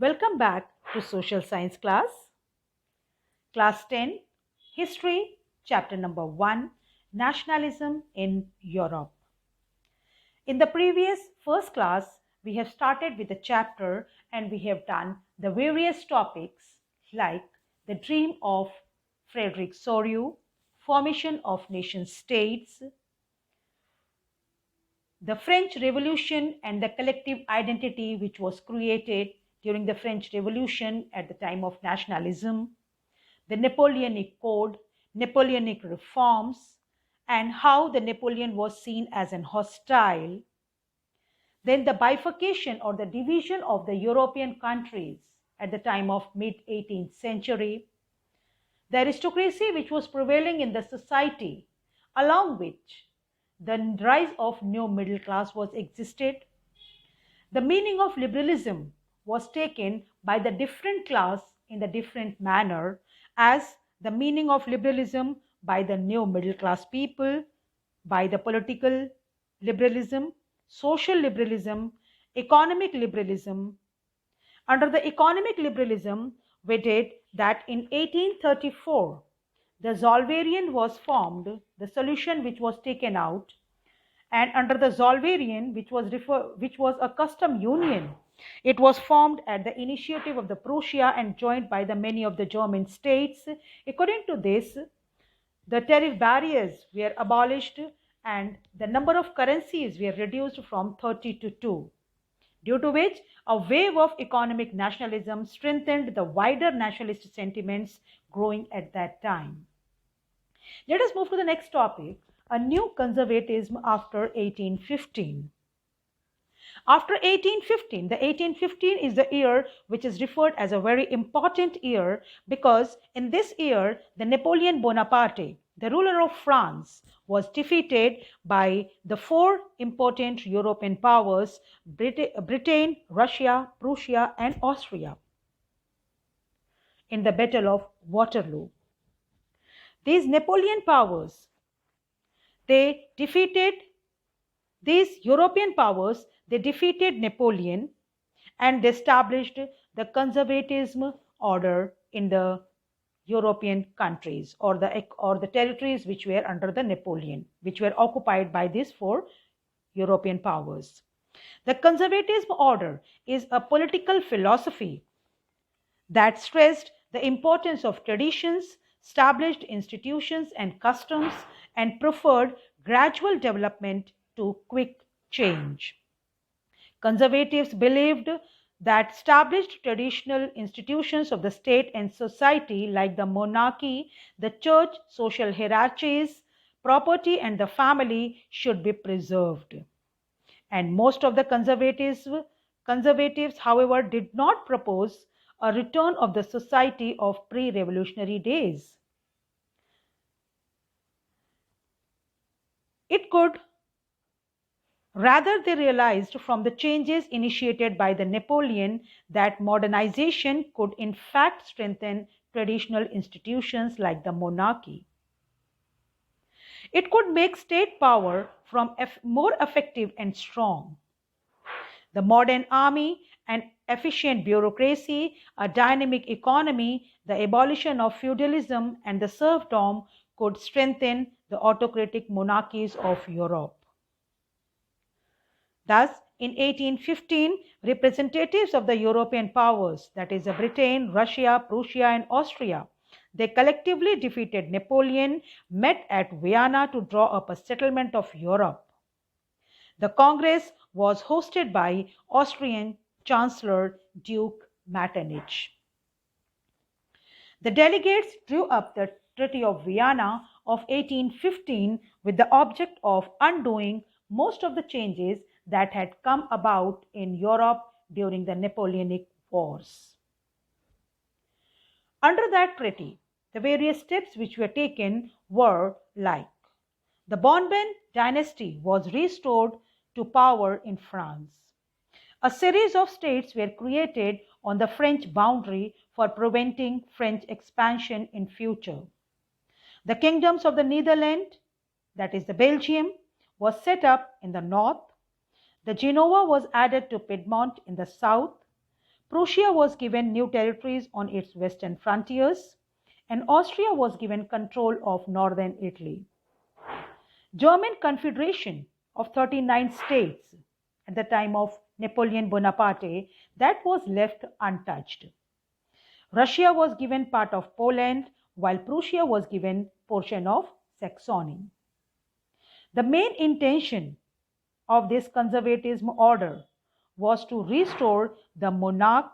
Welcome back to Social Science class. Class 10, History, chapter number 1, Nationalism in Europe. In the previous first class, we have started with the chapter and we have done the various topics like the dream of Frederick Sorio, formation of nation states, the French Revolution and the collective identity which was created during the French Revolution at the time of nationalism, the Napoleonic Code, Napoleonic reforms, and how the Napoleon was seen as an hostile. Then the bifurcation or the division of the European countries at the time of mid-18th century, the aristocracy which was prevailing in the society, along which the rise of new middle class was existed. The meaning of liberalism was taken by the different class in the different manner, as the meaning of liberalism by the new middle class people, by the political liberalism, social liberalism, economic liberalism. Under the economic liberalism, we did that in 1834, the Zollverein was formed, the solution which was taken out, and under the Zollverein, which was a custom union, it was formed at the initiative of the Prussia and joined by the many of the German states. According to this, the tariff barriers were abolished and the number of currencies were reduced from 30 to 2, due to which a wave of economic nationalism strengthened the wider nationalist sentiments growing at that time. Let us move to the next topic, a new conservatism after 1815. After 1815, the 1815 is the year which is referred as a very important year because in this year, the Napoleon Bonaparte, the ruler of France, was defeated by the four important European powers, Britain, Russia, Prussia, and Austria, in the Battle of Waterloo. These Napoleon powers, they defeated these European powers, they defeated Napoleon and they established the conservatism order in the European countries or the territories which were under the Napoleon, which were occupied by these four European powers. The conservatism order is a political philosophy that stressed the importance of traditions, established institutions and customs, and preferred gradual development to quick change. Conservatives believed that established traditional institutions of the state and society, like the monarchy, the church, social hierarchies, property, and the family, should be preserved. And most of the conservatives, however, did not propose a return of the society of pre-revolutionary days. It could rather, they realized from the changes initiated by the Napoleon that modernization could in fact strengthen traditional institutions like the monarchy. It could make state power more effective and strong. The modern army, an efficient bureaucracy, a dynamic economy, the abolition of feudalism and the serfdom could strengthen the autocratic monarchies of Europe. Thus, in 1815, representatives of the European powers, that is, Britain, Russia, Prussia, and Austria, they collectively defeated Napoleon, met at Vienna to draw up a settlement of Europe. The Congress was hosted by Austrian Chancellor Duke Metternich. The delegates drew up the Treaty of Vienna of 1815 with the object of undoing most of the changes that had come about in Europe during the Napoleonic Wars. Under that treaty, the various steps which were taken were like the Bourbon dynasty was restored to power in France. A series of states were created on the French boundary for preventing French expansion in future. The kingdoms of the Netherlands, that is the Belgium, was set up in the north. The Genoa was added to Piedmont in the south. Prussia was given new territories on its western frontiers, and Austria was given control of northern Italy. German Confederation of 39 states at the time of Napoleon Bonaparte, that was left untouched. Russia was given part of Poland, while Prussia was given portion of Saxony. The main intention of this conservatism order was to restore the monarch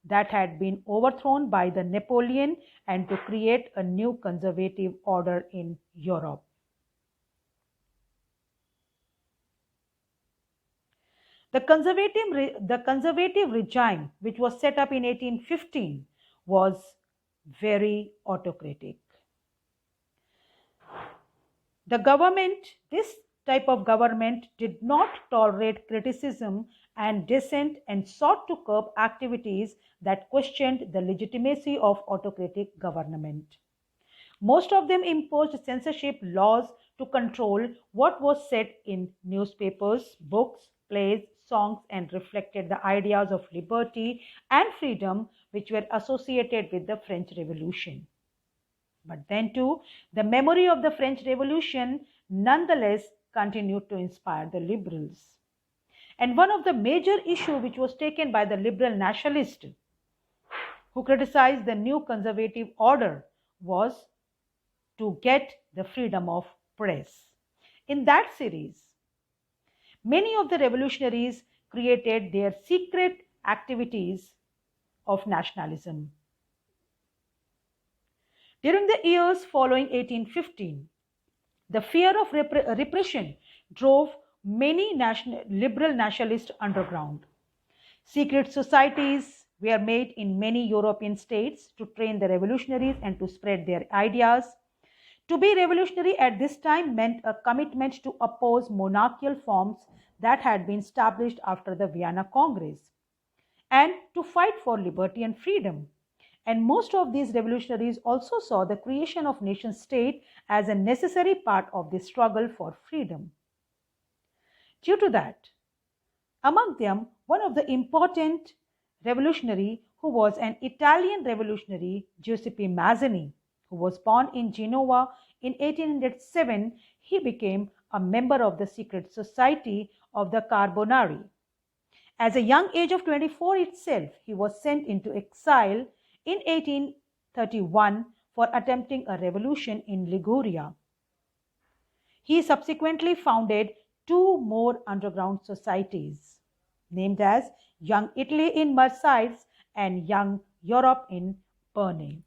that had been overthrown by the Napoleon and to create a new conservative order in Europe. The conservative regime, which was set up in 1815, was very autocratic. This type of government did not tolerate criticism and dissent and sought to curb activities that questioned the legitimacy of autocratic government. Most of them imposed censorship laws to control what was said in newspapers, books, plays, songs, and reflected the ideas of liberty and freedom which were associated with the French Revolution. But then, too, the memory of the French Revolution nonetheless continued to inspire the liberals. And one of the major issues which was taken by the liberal nationalists who criticized the new conservative order was to get the freedom of press. In that series, many of the revolutionaries created their secret activities of nationalism. During the years following 1815, the fear of repression drove many liberal nationalists underground. Secret societies were made in many European states to train the revolutionaries and to spread their ideas. To be revolutionary at this time meant a commitment to oppose monarchical forms that had been established after the Vienna Congress and to fight for liberty and freedom. And most of these revolutionaries also saw the creation of nation state as a necessary part of the struggle for freedom. Due to that, among them, one of the important revolutionary who was an Italian revolutionary, Giuseppe Mazzini, who was born in Genoa in 1807, he became a member of the secret society of the Carbonari. As a young age of 24 itself, he was sent into exile in 1831 for attempting a revolution in Liguria. He subsequently founded two more underground societies, named as Young Italy in Marseilles and Young Europe in Berne.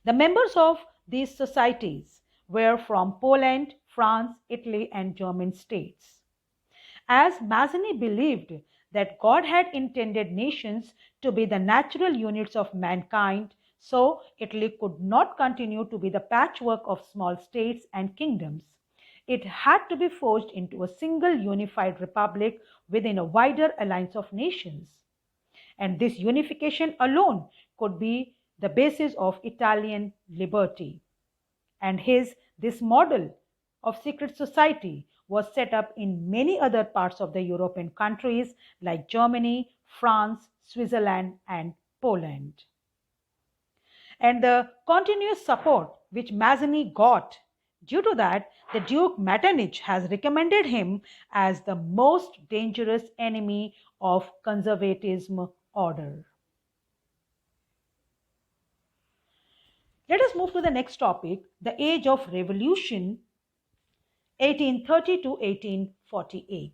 The members of these societies were from Poland, France, Italy, and German states. As Mazzini believed that God had intended nations to be the natural units of mankind, so Italy could not continue to be the patchwork of small states and kingdoms. It had to be forged into a single unified republic within a wider alliance of nations. And this unification alone could be the basis of Italian liberty. And this model of secret society was set up in many other parts of the European countries like Germany, France, Switzerland, and Poland. And the continuous support which Mazzini got, due to that, the Duke Metternich has recommended him as the most dangerous enemy of conservatism order. Let us move to the next topic, the age of revolution, 1830 to 1848.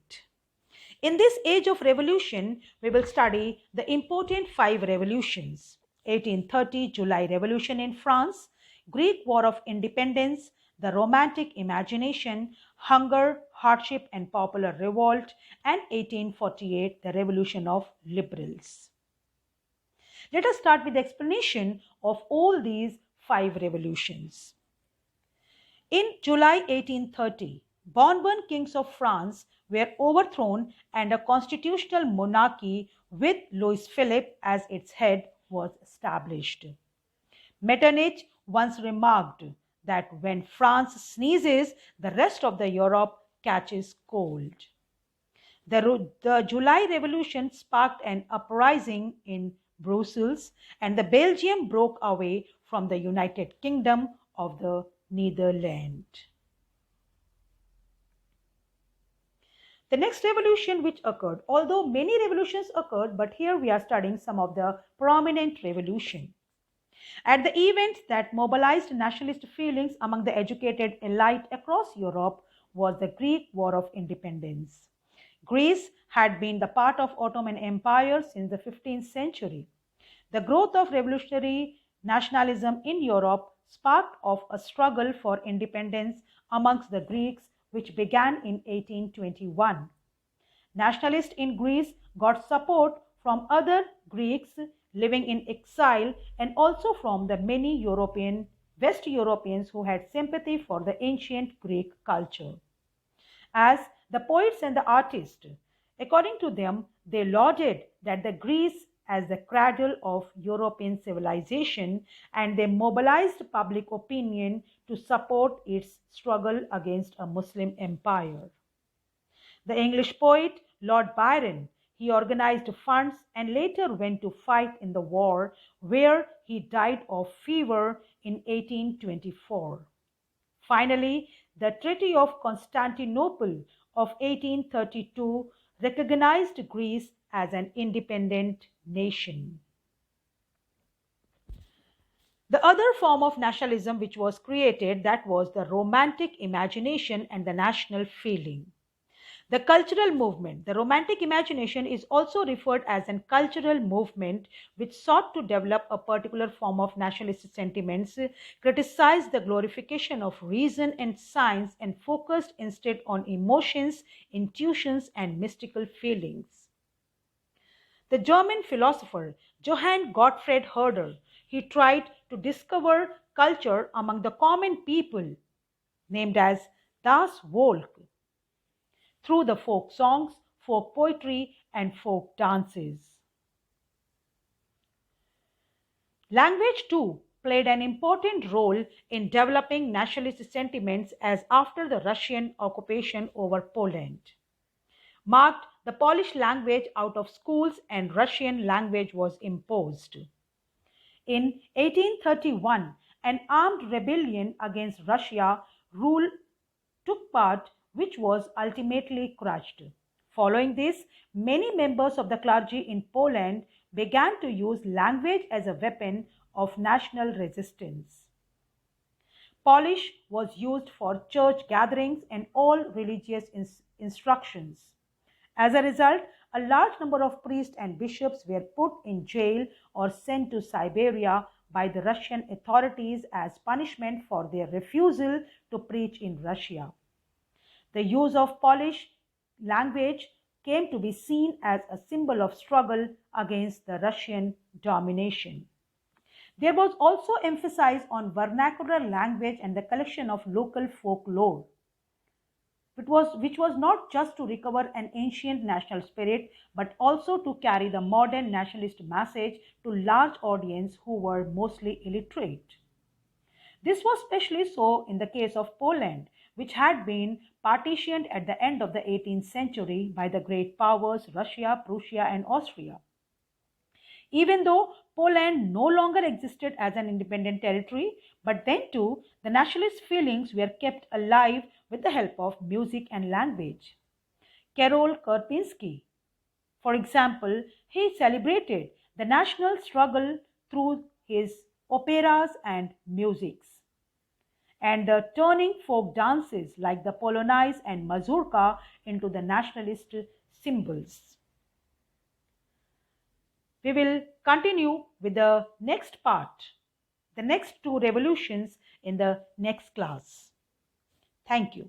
In this age of revolution, we will study the important five revolutions: 1830 July Revolution in France, Greek War of Independence, the Romantic Imagination, Hunger, Hardship and Popular Revolt, and 1848 the Revolution of Liberals. Let us start with the explanation of all these five revolutions. In July 1830, Bourbon kings of France were overthrown and a constitutional monarchy with Louis Philippe as its head was established. Metternich once remarked that when France sneezes, the rest of the Europe catches cold. The July Revolution sparked an uprising in Brussels, and the Belgium broke away from the United Kingdom of the Netherlands. The next revolution which occurred, although many revolutions occurred, but here we are studying some of the prominent revolution. At the event that mobilized nationalist feelings among the educated elite across Europe was the Greek War of Independence. Greece had been the part of Ottoman Empire since the 15th century. The growth of revolutionary nationalism in Europe sparked off a struggle for independence amongst the Greeks which began in 1821. Nationalists in Greece got support from other Greeks living in exile and also from the many West Europeans who had sympathy for the ancient Greek culture. As the poets and the artists, according to them, they lauded that the Greece as the cradle of European civilization, and they mobilized public opinion to support its struggle against a Muslim empire. The English poet Lord Byron, he organized funds and later went to fight in the war where he died of fever in 1824. Finally, the Treaty of Constantinople of 1832 recognized Greece as an independent nation. The other form of nationalism which was created, that was the romantic imagination and the national feeling. The cultural movement, the Romantic imagination, is also referred as a cultural movement which sought to develop a particular form of nationalist sentiments, criticized the glorification of reason and science, and focused instead on emotions, intuitions, and mystical feelings. The German philosopher Johann Gottfried Herder, he tried to discover culture among the common people, named as Das Volk, through the folk songs, folk poetry, and folk dances. Language, too, played an important role in developing nationalist sentiments as after the Russian occupation over Poland marked the Polish language out of schools and Russian language was imposed. In 1831, an armed rebellion against Russia rule took part, which was ultimately crushed. Following this, many members of the clergy in Poland began to use language as a weapon of national resistance. Polish was used for church gatherings and all religious instructions. As a result, a large number of priests and bishops were put in jail or sent to Siberia by the Russian authorities as punishment for their refusal to preach in Russia. The use of Polish language came to be seen as a symbol of struggle against the Russian domination. There was also emphasis on vernacular language and the collection of local folklore, which was not just to recover an ancient national spirit, but also to carry the modern nationalist message to large audience who were mostly illiterate. This was especially so in the case of Poland, which had been partitioned at the end of the 18th century by the great powers Russia, Prussia, and Austria. Even though Poland no longer existed as an independent territory, but then too the nationalist feelings were kept alive with the help of music and language. Karol Karpinski, for example, he celebrated the national struggle through his operas and musics, and turning folk dances like the Polonaise and Mazurka into the nationalist symbols. We will continue with the next part, the next two revolutions in the next class. Thank you.